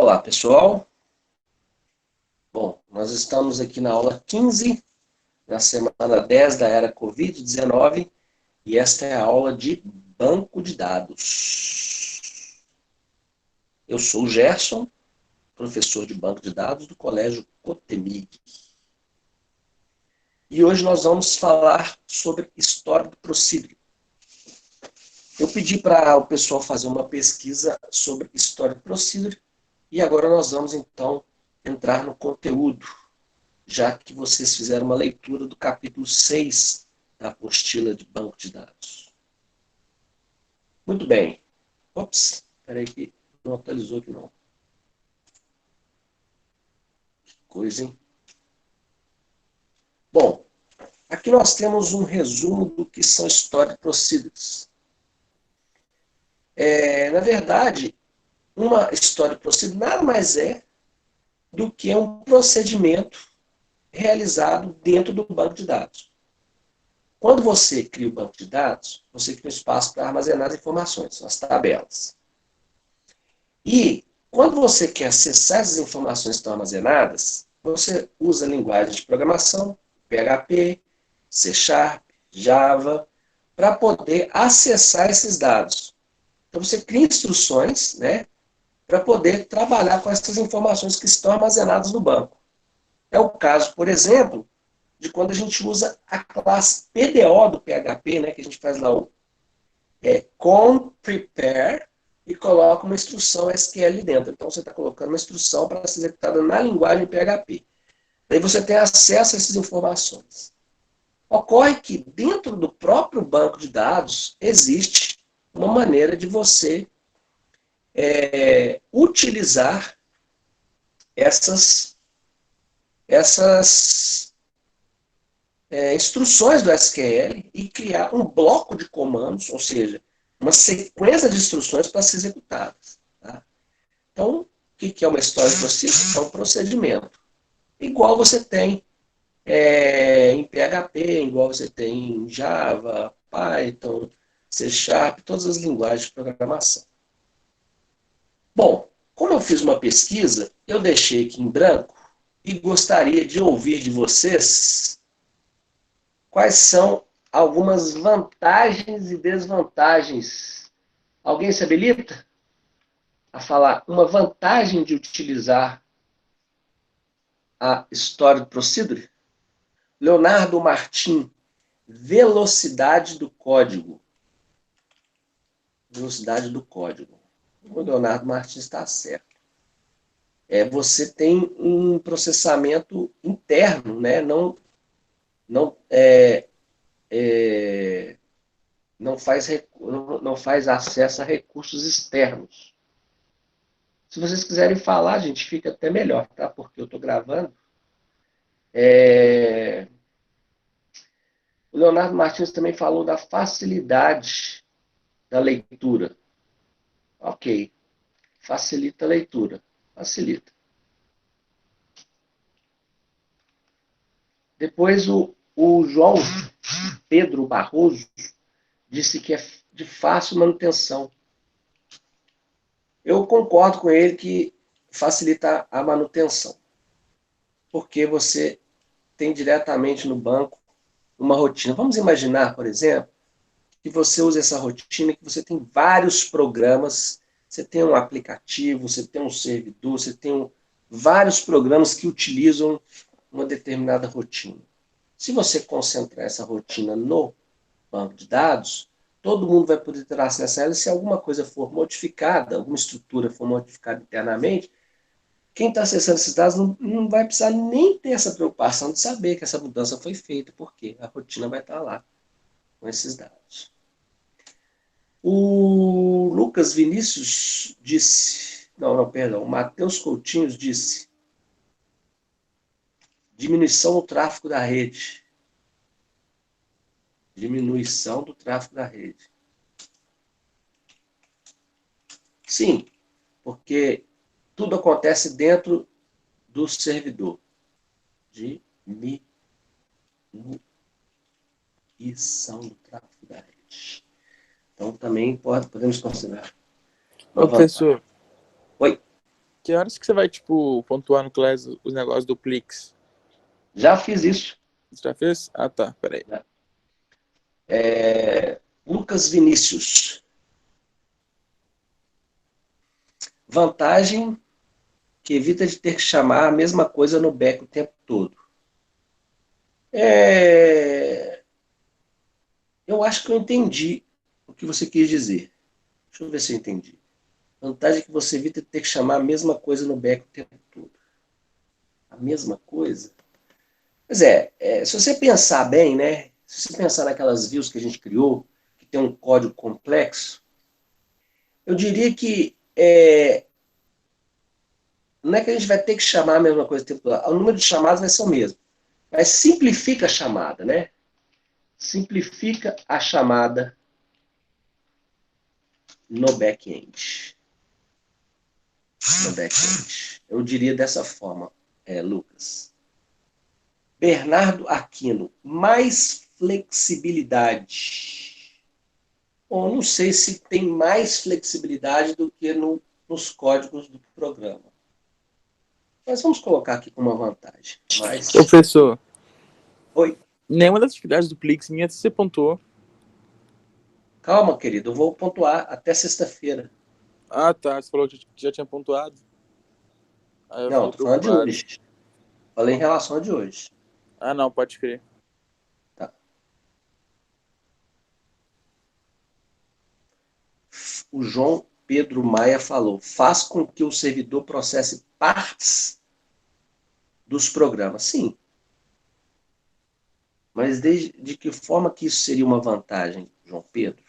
Olá, pessoal. Bom, nós estamos aqui na aula 15, na semana 10 da era Covid-19, e esta é a aula de banco de dados. Eu sou o Gerson, professor de banco de dados do Colégio Cotemig. E hoje nós vamos falar sobre história do Procedure. Eu pedi para o pessoal fazer uma pesquisa sobre história do Procedure, e agora nós vamos, então, entrar no conteúdo, já que vocês fizeram uma leitura do capítulo 6 da apostila de banco de dados. Muito bem. Ops, espera aí que não atualizou aqui não. Que coisa, hein? Bom, aqui nós temos um resumo do que são Stored Procedures. Na verdade, uma Stored Procedure nada mais é do que um procedimento realizado dentro do banco de dados. Quando você cria o banco de dados, você cria um espaço para armazenar as informações, as tabelas. E quando você quer acessar essas informações que estão armazenadas, você usa a linguagem de programação, PHP, C#, Java, para poder acessar esses dados. Então você cria instruções, né, para poder trabalhar com essas informações que estão armazenadas no banco. É o caso, por exemplo, de quando a gente usa a classe PDO do PHP, né, que a gente faz lá o com prepare e coloca uma instrução SQL dentro. Então você está colocando uma instrução para ser executada na linguagem PHP. Daí você tem acesso a essas informações. Ocorre que dentro do próprio banco de dados existe uma maneira de você utilizar essas instruções do SQL e criar um bloco de comandos, ou seja, uma sequência de instruções para ser executadas. Tá? Então, o que é uma história de procedimento? É um procedimento. Igual você tem em PHP, igual você tem em Java, Python, C#, todas as linguagens de programação. Bom, como eu fiz uma pesquisa, eu deixei aqui em branco e gostaria de ouvir de vocês quais são algumas vantagens e desvantagens. Alguém se habilita a falar uma vantagem de utilizar a Stored Procedure? Leonardo Martim, velocidade do código. Velocidade do código. O Leonardo Martins está certo. Você tem um processamento interno, né? Não faz acesso a recursos externos. Se vocês quiserem falar, gente, fica até melhor, tá? Porque eu estou gravando. O Leonardo Martins também falou da facilidade da leitura. Ok. Facilita a leitura. Facilita. Depois o João Pedro Barroso disse que é de fácil manutenção. Eu concordo com ele que facilita a manutenção, porque você tem diretamente no banco uma rotina. Vamos imaginar, por exemplo, que você usa essa rotina, que você tem vários programas, você tem um aplicativo, você tem um servidor, você tem vários programas que utilizam uma determinada rotina. Se você concentrar essa rotina no banco de dados, todo mundo vai poder ter acesso a ela. Se alguma coisa for modificada, alguma estrutura for modificada internamente, quem está acessando esses dados não vai precisar nem ter essa preocupação de saber que essa mudança foi feita, porque a rotina vai estar lá com esses dados. O Lucas Vinícius disse, o Matheus Coutinho disse, diminuição do tráfego da rede. Diminuição do tráfego da rede. Sim, porque tudo acontece dentro do servidor. Diminuição do tráfego da rede. Então, também podemos considerar. Professor, Oi. Que horas que você vai, tipo, pontuar no Class os negócios do Plix? Já fiz isso. Você já fez? Ah, tá. Peraí. Lucas Vinícius. Vantagem que evita de ter que chamar a mesma coisa no back o tempo todo. Eu acho que eu entendi o que você quis dizer. Deixa eu ver se eu entendi. Vantagem que você evita de ter que chamar a mesma coisa no back o tempo todo. A mesma coisa? Pois se você pensar bem, né? Se você pensar naquelas views que a gente criou, que tem um código complexo, eu diria que não é que a gente vai ter que chamar a mesma coisa o tempo todo. O número de chamadas vai ser o mesmo. Mas simplifica a chamada, né? Simplifica a chamada no back-end. No back-end. Eu diria dessa forma, Lucas. Bernardo Aquino, mais flexibilidade. Bom, não sei se tem mais flexibilidade do que nos códigos do programa. Mas vamos colocar aqui como uma vantagem. Professor. Oi. Nenhuma das atividades do Plix minha você pontuou. Calma, querido, eu vou pontuar até sexta-feira. Ah, tá. Você falou que já tinha pontuado. Aí Não, tô falando de hoje. Falei em relação a de hoje. Ah, não, pode crer. Tá. O João Pedro Maia falou: faz com que o servidor processe partes dos programas. Sim. Mas de que forma que isso seria uma vantagem, João Pedro?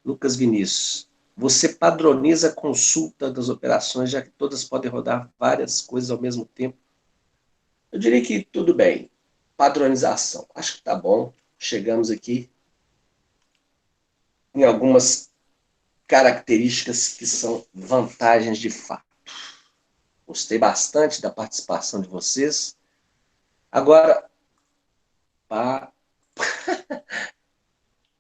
Lucas Vinícius. Você padroniza a consulta das operações, já que todas podem rodar várias coisas ao mesmo tempo. Eu diria que tudo bem. Padronização. Acho que tá bom. Chegamos aqui em algumas características que são vantagens de fato. Gostei bastante da participação de vocês. Agora,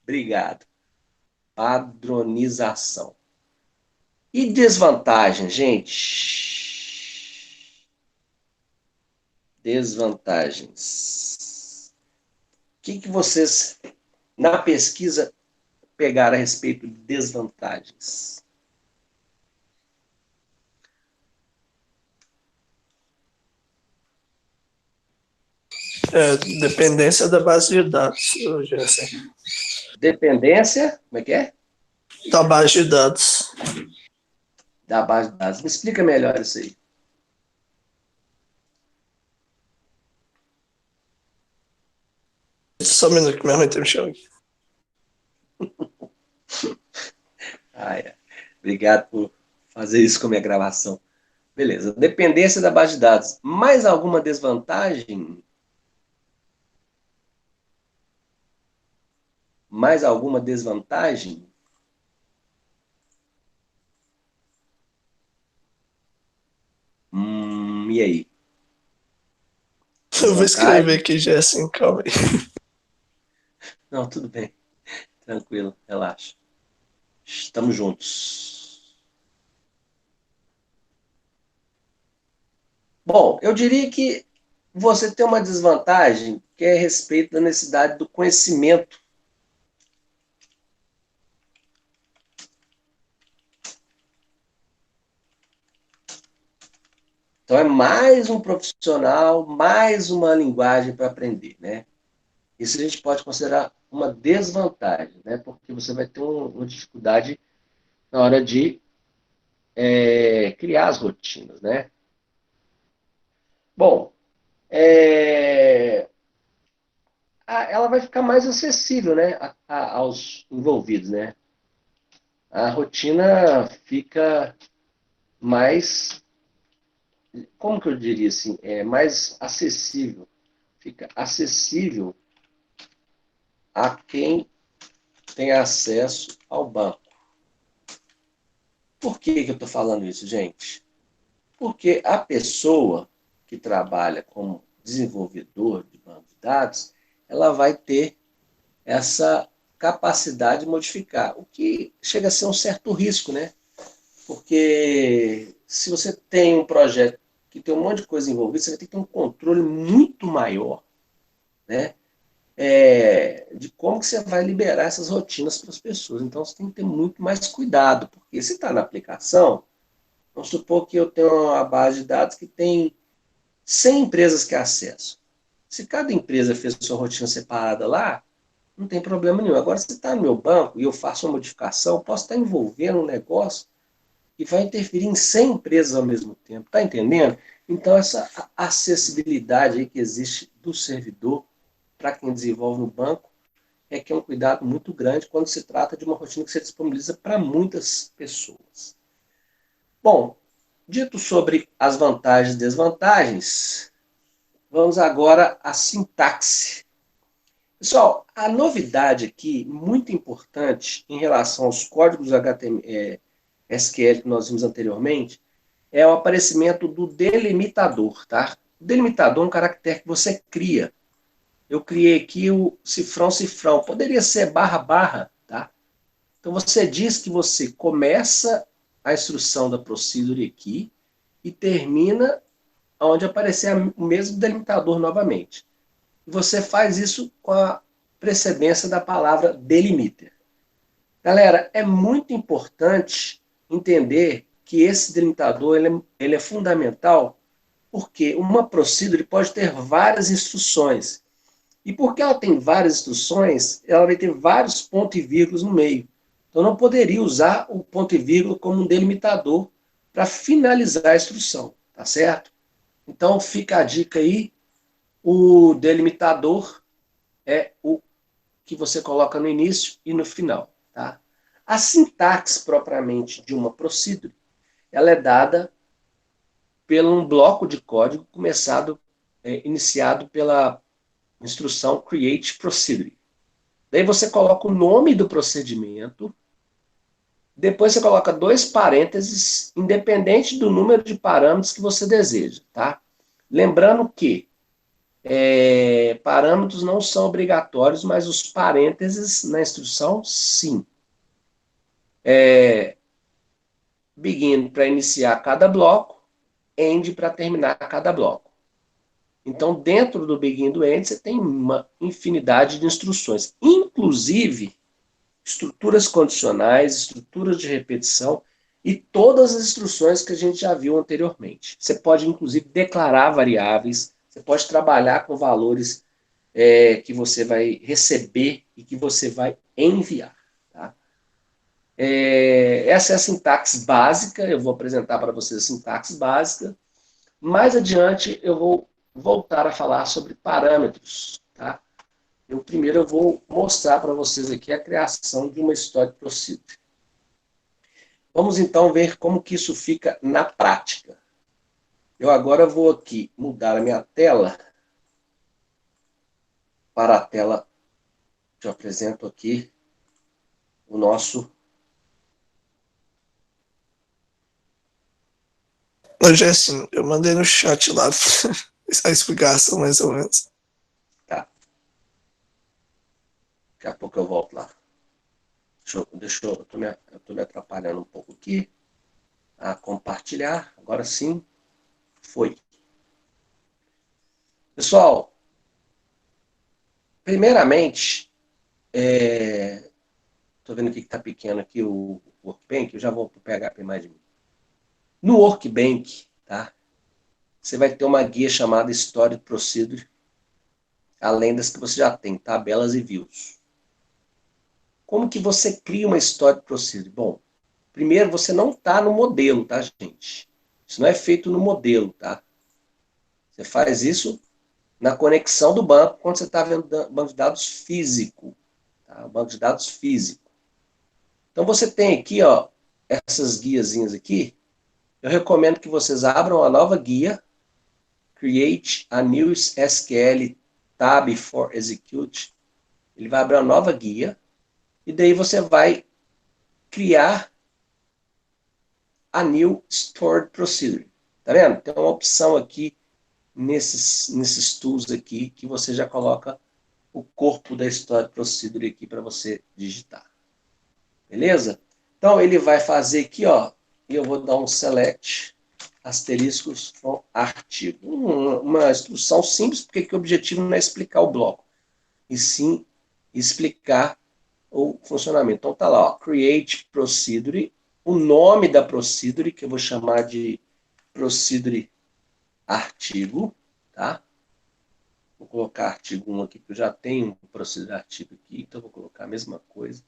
obrigado. Padronização. E desvantagem, gente? Desvantagens. O que vocês, na pesquisa, pegaram a respeito de desvantagens? Dependência da base de dados, Gerson. Dependência, como é que é? Da base de dados. Da base de dados. Me explica melhor isso aí. Só um minuto que minha mãe tá me chamando. Obrigado por fazer isso com a minha gravação. Beleza. Dependência da base de dados. Mais alguma desvantagem? Mais alguma desvantagem? E aí? Eu vou escrever aqui, Gerson, calma aí. Não, tudo bem. Tranquilo, relaxa. Estamos juntos. Bom, eu diria que você tem uma desvantagem que é a respeito da necessidade do conhecimento. Então é mais um profissional, mais uma linguagem para aprender, né? Isso a gente pode considerar uma desvantagem, né? Porque você vai ter uma dificuldade na hora de criar as rotinas, né? Bom, ela vai ficar mais acessível, né, aos envolvidos, né? A rotina fica mais, como que eu diria assim, mais acessível, fica acessível a quem tem acesso ao banco. Por que eu estou falando isso, gente? Porque a pessoa que trabalha como desenvolvedor de banco de dados, ela vai ter essa capacidade de modificar, o que chega a ser um certo risco, né? Porque se você tem um projeto que tem um monte de coisa envolvida, você vai ter que ter um controle muito maior, né? De como que você vai liberar essas rotinas para as pessoas. Então, você tem que ter muito mais cuidado, porque se está na aplicação, vamos supor que eu tenho uma base de dados que tem 100 empresas que acessam. Se cada empresa fez sua rotina separada lá, não tem problema nenhum. Agora, se está no meu banco e eu faço uma modificação, eu posso estar envolvendo um negócio que vai interferir em 100 empresas ao mesmo tempo. Está entendendo? Então, essa acessibilidade aí que existe do servidor para quem desenvolve no banco é que é um cuidado muito grande quando se trata de uma rotina que você disponibiliza para muitas pessoas. Bom, dito sobre as vantagens e desvantagens, vamos agora à sintaxe. Pessoal, a novidade aqui, muito importante em relação aos códigos HTML, SQL que nós vimos anteriormente, é o aparecimento do delimitador, tá? O delimitador é um caractere que você cria. Eu criei aqui o cifrão, cifrão. Poderia ser barra, barra, tá? Então você diz que você começa a instrução da procedure aqui e termina onde aparecer o mesmo delimitador novamente. E você faz isso com a precedência da palavra delimiter. Galera, é muito importante entender que esse delimitador ele é fundamental porque uma procedure pode ter várias instruções. E porque ela tem várias instruções, ela vai ter vários pontos e vírgulas no meio. Então, eu não poderia usar o ponto e vírgula como um delimitador para finalizar a instrução, tá certo? Então, fica a dica aí, o delimitador é o que você coloca no início e no final, tá? A sintaxe propriamente de uma procedure, ela é dada por um bloco de código iniciado pela instrução create procedure. Daí você coloca o nome do procedimento, depois você coloca 2 parênteses, independente do número de parâmetros que você deseja, tá? Lembrando que parâmetros não são obrigatórios, mas os parênteses na instrução, sim. Begin para iniciar cada bloco, end para terminar cada bloco. Então, dentro do begin e do end, você tem uma infinidade de instruções, inclusive estruturas condicionais, estruturas de repetição e todas as instruções que a gente já viu anteriormente. Você pode, inclusive, declarar variáveis, você pode trabalhar com valores que você vai receber e que você vai enviar. Tá? Essa é a sintaxe básica, eu vou apresentar para vocês a sintaxe básica. Mais adiante, eu vou voltar a falar sobre parâmetros. Tá? Primeiro eu vou mostrar para vocês aqui a criação de uma stored procedure. Vamos então ver como que isso fica na prática. Eu agora vou aqui mudar a minha tela para a tela que eu apresento aqui o nosso... Hoje é assim, eu mandei no chat lá a explicação mais ou menos. Tá. Daqui a pouco eu volto lá. Eu tô me atrapalhando um pouco aqui. A compartilhar. Agora sim. Foi. Pessoal, primeiramente, estou vendo aqui que está pequeno aqui o Workbench, eu já vou para o PHP mais de mim. No Workbench, tá? Você vai ter uma guia chamada Stored Procedure, além das que você já tem, tabelas e views. Como que você cria uma Stored Procedure? Bom, primeiro você não está no modelo, tá, gente? Isso não é feito no modelo, tá? Você faz isso na conexão do banco, quando você está vendo banco de dados físico. Tá? Banco de dados físico. Então, você tem aqui, ó, essas guiazinhas aqui. Eu recomendo que vocês abram uma nova guia. Create a new SQL tab for execute. Ele vai abrir uma nova guia. E daí você vai criar a new stored procedure. Tá vendo? Tem uma opção aqui nesses tools aqui que você já coloca o corpo da stored procedure aqui para você digitar. Beleza? Então ele vai fazer aqui, ó, e eu vou dar um select asteriscos com artigo. Uma instrução simples, porque o objetivo não é explicar o bloco, e sim explicar o funcionamento. Então tá lá, ó, create procedure, o nome da procedure, que eu vou chamar de procedure artigo, tá? Vou colocar artigo 1 aqui, que eu já tenho um procedure artigo aqui, então eu vou colocar a mesma coisa.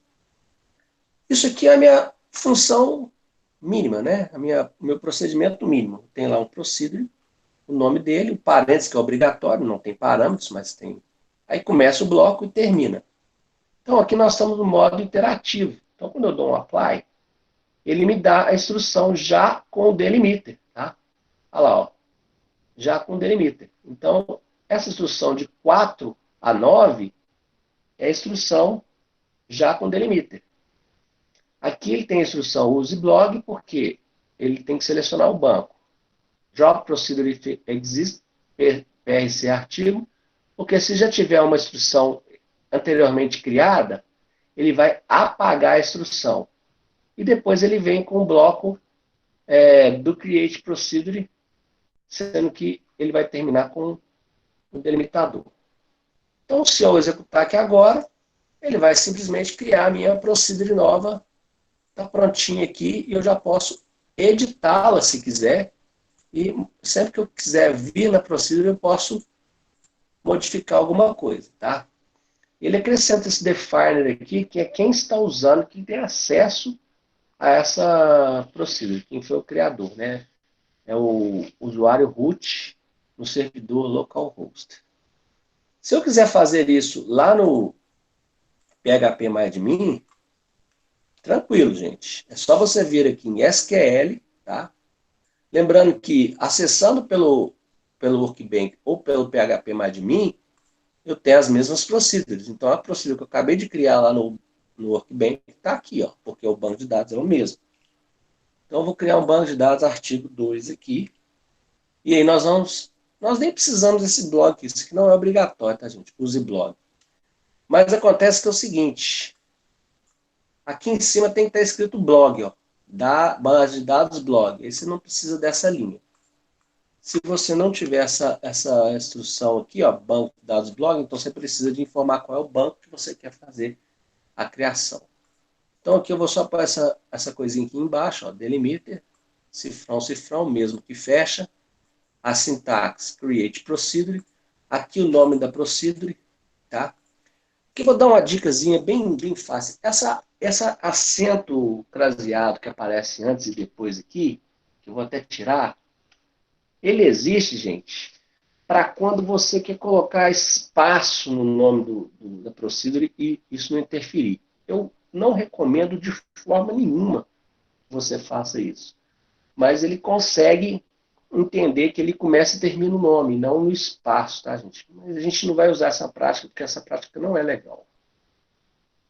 Isso aqui é a minha função mínima, né? O meu procedimento mínimo. Tem lá um procedure, o nome dele, o parênteses, que é obrigatório, não tem parâmetros, mas tem. Aí começa o bloco e termina. Então aqui nós estamos no modo interativo. Então quando eu dou um apply, ele me dá a instrução já com o delimiter, tá? Olha lá, ó, já com o delimiter. Então essa instrução de 4 a 9 é a instrução já com delimiter. Aqui ele tem a instrução use blog, porque ele tem que selecionar o banco. Drop procedure if exist, PRC artigo, porque se já tiver uma instrução anteriormente criada, ele vai apagar a instrução. E depois ele vem com o bloco do create procedure, sendo que ele vai terminar com o delimitador. Então, se eu executar aqui agora, ele vai simplesmente criar a minha procedure nova. Está prontinha aqui e eu já posso editá-la se quiser. E sempre que eu quiser vir na procedure, eu posso modificar alguma coisa, tá? Ele acrescenta esse definer aqui, que é quem está usando, quem tem acesso a essa procedure, quem foi o criador, né? É o usuário root no servidor localhost. Se eu quiser fazer isso lá no phpMyAdmin, tranquilo, gente. É só você vir aqui em SQL, tá? Lembrando que, acessando pelo Workbench ou pelo phpMyAdmin, eu tenho as mesmas procedures. Então, a procedure que eu acabei de criar lá no Workbench está aqui, ó, porque o banco de dados é o mesmo. Então, eu vou criar um banco de dados artigo 2 aqui. E aí nós nem precisamos desse blog, isso aqui não é obrigatório, tá, gente? Use blog. Mas acontece que é o seguinte, aqui em cima tem que estar escrito blog, ó, da base de dados blog. Aí você não precisa dessa linha. Se você não tiver essa instrução aqui, ó, banco de dados blog, então você precisa de informar qual é o banco que você quer fazer a criação. Então aqui eu vou só pôr essa coisinha aqui embaixo, ó, delimiter, cifrão, mesmo que fecha, a sintaxe create procedure, aqui o nome da procedure, tá? Aqui eu vou dar uma dicasinha bem fácil. Essa acento craseado que aparece antes e depois aqui, que eu vou até tirar, ele existe, gente, para quando você quer colocar espaço no nome da procedure e isso não interferir. Eu não recomendo de forma nenhuma que você faça isso. Mas ele consegue entender que ele começa e termina o nome, não no espaço, tá, gente? Mas a gente não vai usar essa prática, porque essa prática não é legal.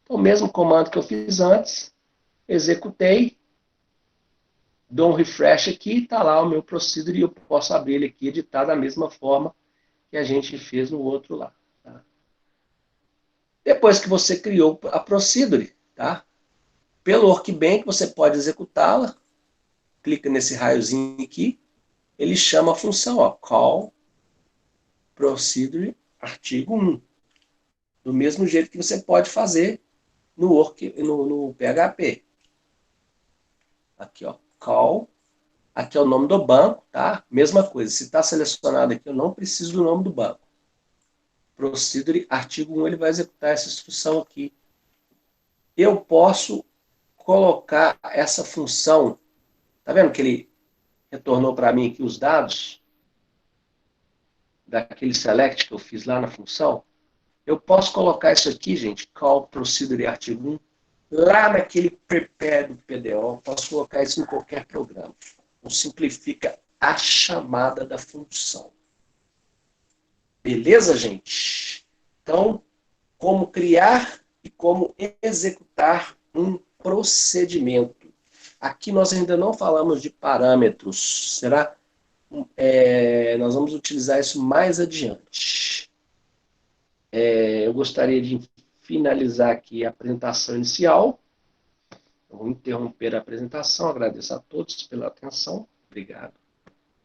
Então, o mesmo comando que eu fiz antes, executei, dou um refresh aqui, está lá o meu procedure e eu posso abrir ele aqui, editar da mesma forma que a gente fez no outro lá. Tá? Depois que você criou a procedure, tá? Pelo Workbench você pode executá-la, clica nesse raiozinho aqui, ele chama a função, ó, call procedure artigo 1. Do mesmo jeito que você pode fazer no PHP. Aqui, ó, call. Aqui é o nome do banco, tá? Mesma coisa. Se está selecionado aqui, eu não preciso do nome do banco. Procedure artigo 1, ele vai executar essa instrução aqui. Eu posso colocar essa função. Tá vendo que ele retornou para mim aqui os dados daquele select que eu fiz lá na função? Eu posso colocar isso aqui, gente, call procedure artigo 1, lá naquele prepare do PDO, posso colocar isso em qualquer programa. Então, simplifica a chamada da função. Beleza, gente? Então, como criar e como executar um procedimento. Aqui nós ainda não falamos de parâmetros. Será? Nós vamos utilizar isso mais adiante. Eu gostaria de finalizar aqui a apresentação inicial. Eu vou interromper a apresentação. Agradeço a todos pela atenção. Obrigado.